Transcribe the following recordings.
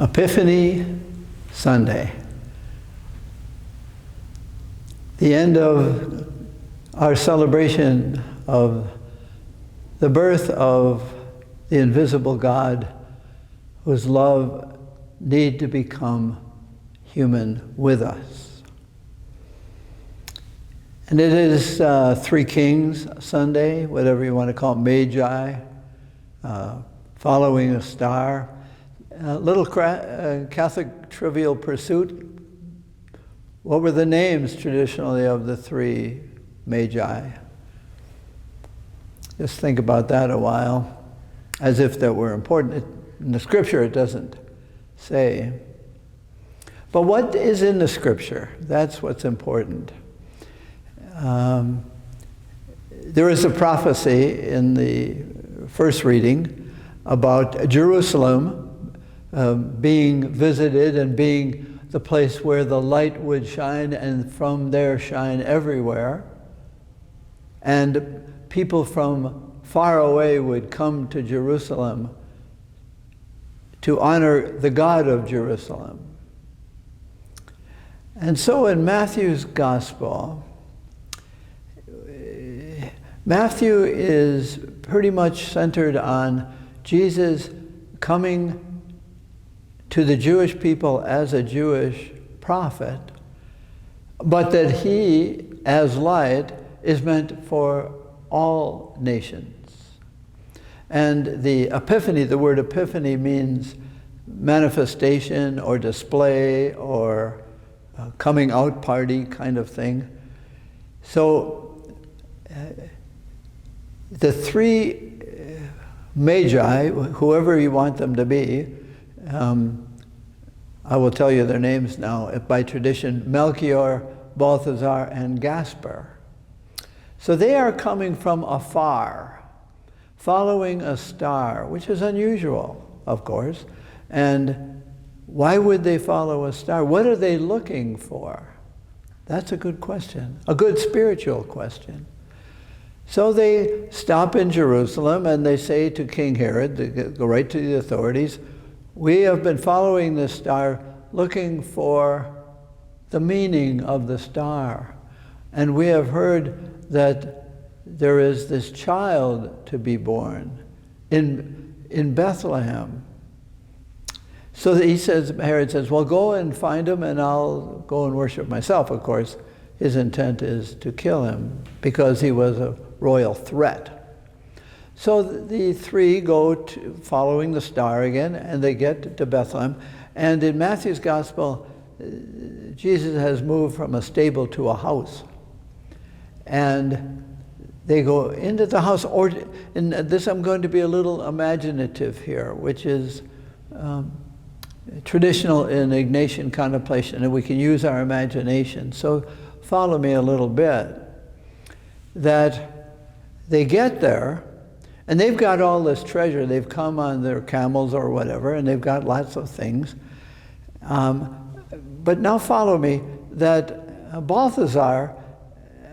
Epiphany Sunday. The end of our celebration of the birth of the invisible God, whose love need to become human with us. And it is Three Kings Sunday, whatever you want to call it, Magi, following a star. Little Catholic trivial pursuit. What were the names traditionally of the three Magi? Just think about that a while, as if that were important. In the scripture it doesn't say. But what is in the scripture? That's what's important. There is a prophecy in the first reading about Jerusalem being visited and being the place where the light would shine, and from there shine everywhere. And people from far away would come to Jerusalem to honor the God of Jerusalem. And so in Matthew's Gospel, Matthew is pretty much centered on Jesus coming to the Jewish people as a Jewish prophet, but that he, as light, is meant for all nations. And the epiphany, the word epiphany means manifestation or display or coming out party kind of thing. So the three Magi, whoever you want them to be, I will tell you their names now by tradition: Melchior, Balthazar, and Gaspar. So they are coming from afar, following a star, which is unusual, of course. And why would they follow a star? What are they looking for? That's a good question, a good spiritual question. So they stop in Jerusalem and they say to King Herod, they go right to the authorities, "We have been following this star, looking for the meaning of the star. And we have heard that there is this child to be born in Bethlehem." So Herod says, "Well, go and find him and I'll go and worship myself." Of course, his intent is to kill him because he was a royal threat. So the three go following the star again, and they get to Bethlehem. And in Matthew's Gospel, Jesus has moved from a stable to a house. And they go into the house, or in this I'm going to be a little imaginative here, which is traditional in Ignatian contemplation, and we can use our imagination. So follow me a little bit. That they get there, and they've got all this treasure. They've come on their camels or whatever, and they've got lots of things. But now follow me, that Balthazar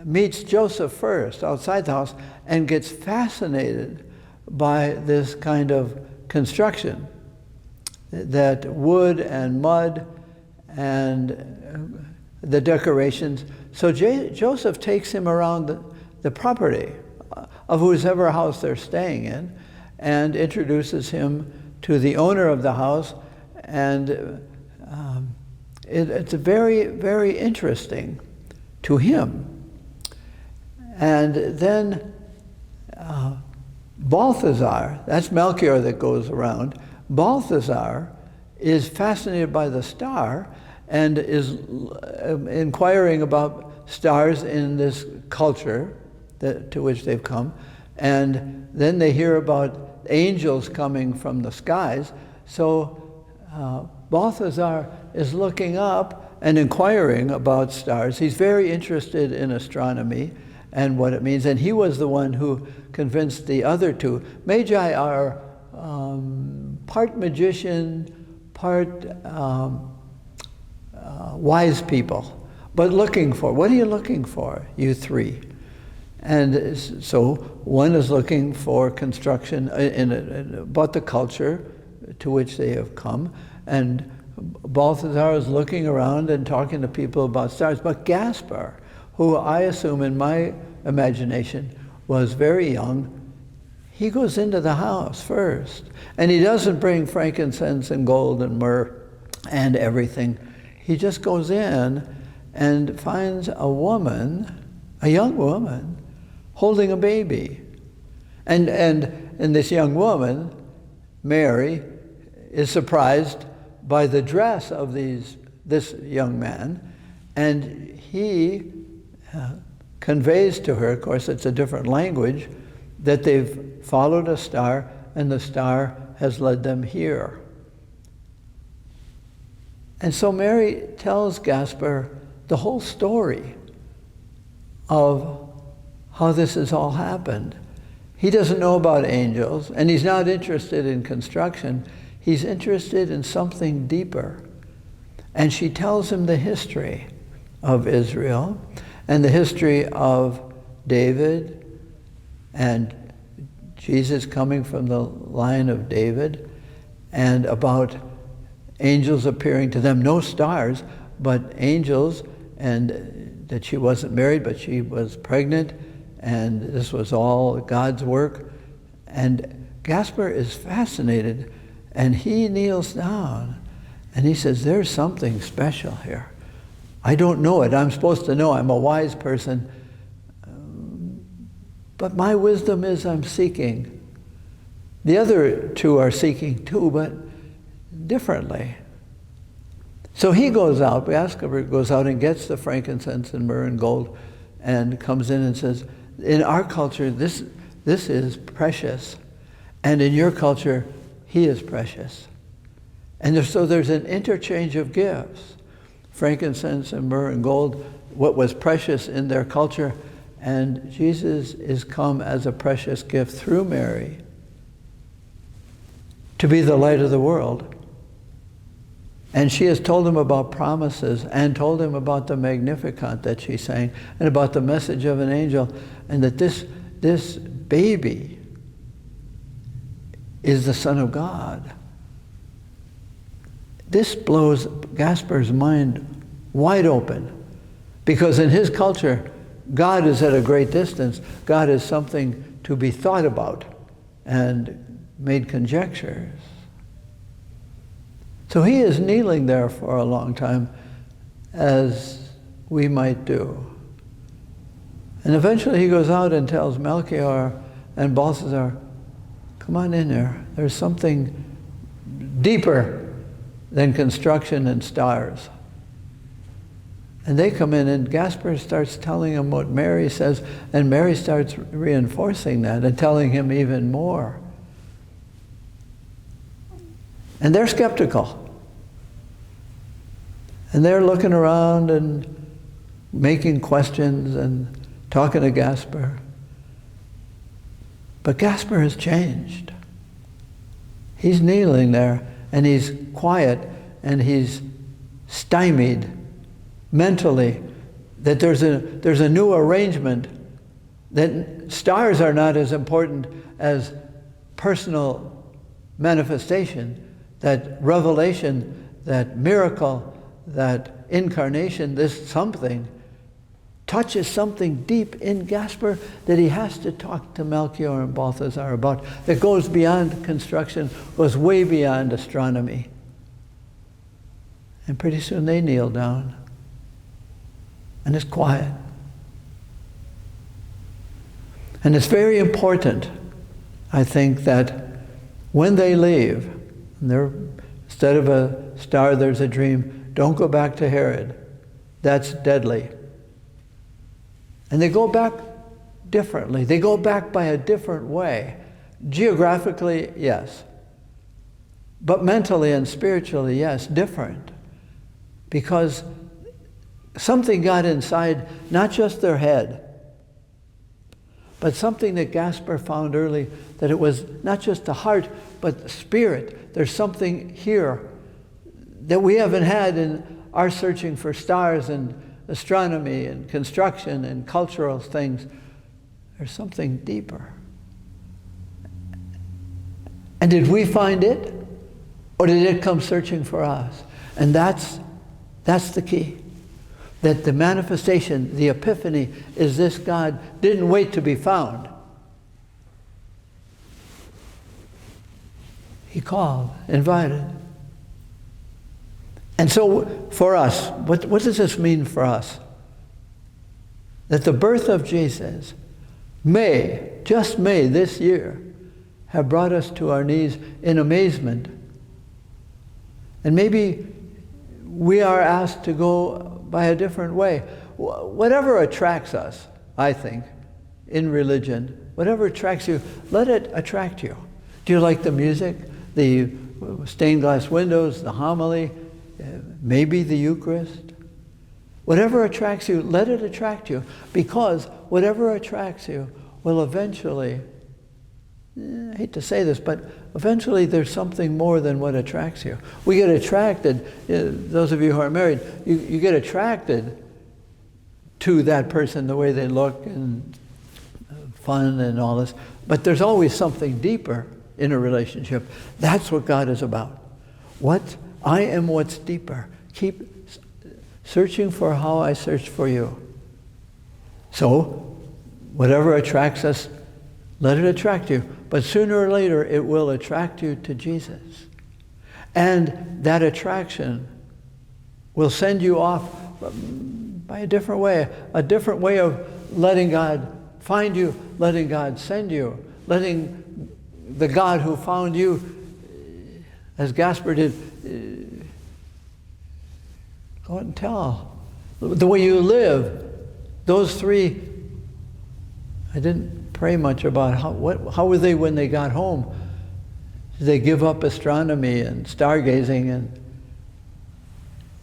meets Joseph first outside the house and gets fascinated by this kind of construction, that wood and mud and the decorations. So Joseph takes him around the property of whoever house they're staying in and introduces him to the owner of the house. And it's very, very interesting to him. And then Balthazar, that's Melchior that goes around, Balthazar is fascinated by the star and is inquiring about stars in this culture to which they've come. And then they hear about angels coming from the skies. So Balthazar is looking up and inquiring about stars. He's very interested in astronomy and what it means. And he was the one who convinced the other two. Magi are part magician, part wise people, but looking for, what are you looking for, you three? And so one is looking for construction about the culture, to which they have come. And Balthazar is looking around and talking to people about stars. But Gaspar, who I assume in my imagination was very young, he goes into the house first. And he doesn't bring frankincense and gold and myrrh and everything. He just goes in and finds a woman, a young woman, holding a baby. And this young woman, Mary, is surprised by the dress of this young man, and he conveys to her, of course it's a different language, that they've followed a star and the star has led them here. And so Mary tells Gaspar the whole story of how this has all happened. He doesn't know about angels, and he's not interested in construction. He's interested in something deeper. And she tells him the history of Israel and the history of David and Jesus coming from the line of David, and about angels appearing to them, no stars, but angels, and that she wasn't married, but she was pregnant, and this was all God's work. And Gaspar is fascinated, and he kneels down, and he says, there's something special here. I don't know it. I'm supposed to know. I'm a wise person. But my wisdom is I'm seeking. The other two are seeking too, but differently. So he goes out, Gaspar goes out and gets the frankincense and myrrh and gold and comes in and says, in our culture, this is precious. And in your culture, he is precious. And so there's an interchange of gifts. Frankincense and myrrh and gold, what was precious in their culture, and Jesus is come as a precious gift through Mary to be the light of the world. And she has told him about promises and told him about the Magnificat that she sang and about the message of an angel, and that this baby is the Son of God. This blows Gaspar's mind wide open, because in his culture, God is at a great distance. God is something to be thought about and made conjectures. So he is kneeling there for a long time, as we might do. And eventually he goes out and tells Melchior and Balthazar, come on in there. There's something deeper than construction and stars. And they come in, and Gaspar starts telling him what Mary says, and Mary starts reinforcing that and telling him even more. And they're skeptical. And they're looking around and making questions and talking to Gaspar. But Gaspar has changed. He's kneeling there, and he's quiet, and he's stymied mentally, that there's a new arrangement, that stars are not as important as personal manifestation, that revelation, that miracle, that incarnation, this something touches something deep in Gaspar that he has to talk to Melchior and Balthazar about, that goes beyond construction, goes way beyond astronomy. And pretty soon they kneel down, and it's quiet. And it's very important, I think, that when they leave, and instead of a star, there's a dream, don't go back to Herod. That's deadly. And they go back differently. They go back by a different way. Geographically, yes. But mentally and spiritually, yes, different. Because something got inside, not just their head, but something that Gaspar found early, that it was not just the heart, but the spirit. There's something here that we haven't had in our searching for stars and astronomy and construction and cultural things. There's something deeper. And did we find it? Or did it come searching for us? And that's the key. That the manifestation, the epiphany, is this God didn't wait to be found. He called, invited. And so for us, what does this mean for us? That the birth of Jesus may, just may this year, have brought us to our knees in amazement. And maybe we are asked to go by a different way. Whatever attracts us, I think, in religion, whatever attracts you, let it attract you. Do you like the music, the stained glass windows, the homily, maybe the Eucharist? Whatever attracts you, let it attract you, because whatever attracts you will eventually, I hate to say this, but eventually there's something more than what attracts you. We get attracted, those of you who are married, you get attracted to that person, the way they look and fun and all this, but there's always something deeper in a relationship. That's what God is about. I am what's deeper. Keep searching for how I searched for you. So, whatever attracts us, let it attract you. But sooner or later, it will attract you to Jesus. And that attraction will send you off by a different way of letting God find you, letting God send you, letting the God who found you, as Gaspar did, go out and tell. The way you live, those three, I didn't pray much about how were they when they got home. Did they give up astronomy and stargazing? And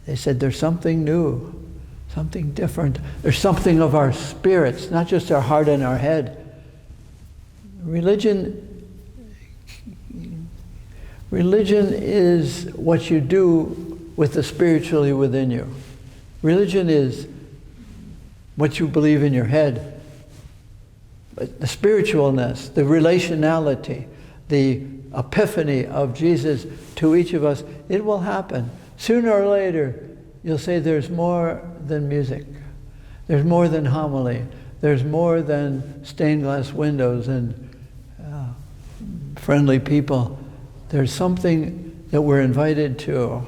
they said, there's something new, something different. There's something of our spirits, not just our heart and our head. Religion is what you do with the spiritually within you. Religion is what you believe in your head. But the spiritualness, the relationality, the epiphany of Jesus to each of us, it will happen. Sooner or later, you'll say there's more than music. There's more than homily. There's more than stained glass windows and friendly people. There's something that we're invited to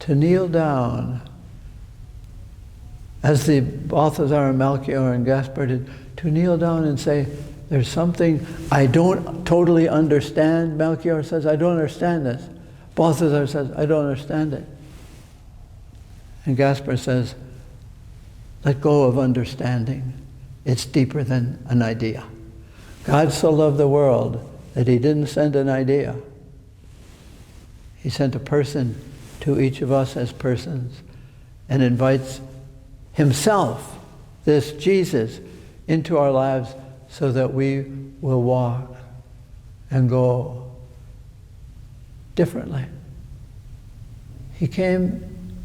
kneel down, as the Balthazar and Melchior and Gaspar did, to kneel down and say, there's something I don't totally understand. Melchior says, I don't understand this. Balthazar says, I don't understand it. And Gaspar says, let go of understanding. It's deeper than an idea. God so loved the world that he didn't send an idea. He sent a person to each of us as persons and invites himself, this Jesus, into our lives so that we will walk and go differently. He came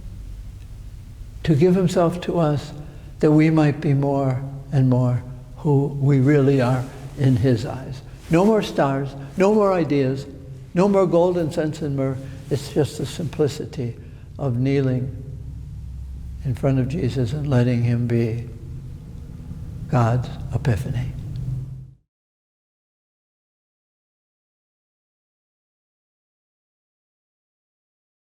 to give himself to us that we might be more and more who we really are in his eyes. No more stars, no more ideas, no more gold and incense and myrrh. It's just the simplicity of kneeling in front of Jesus and letting him be God's epiphany.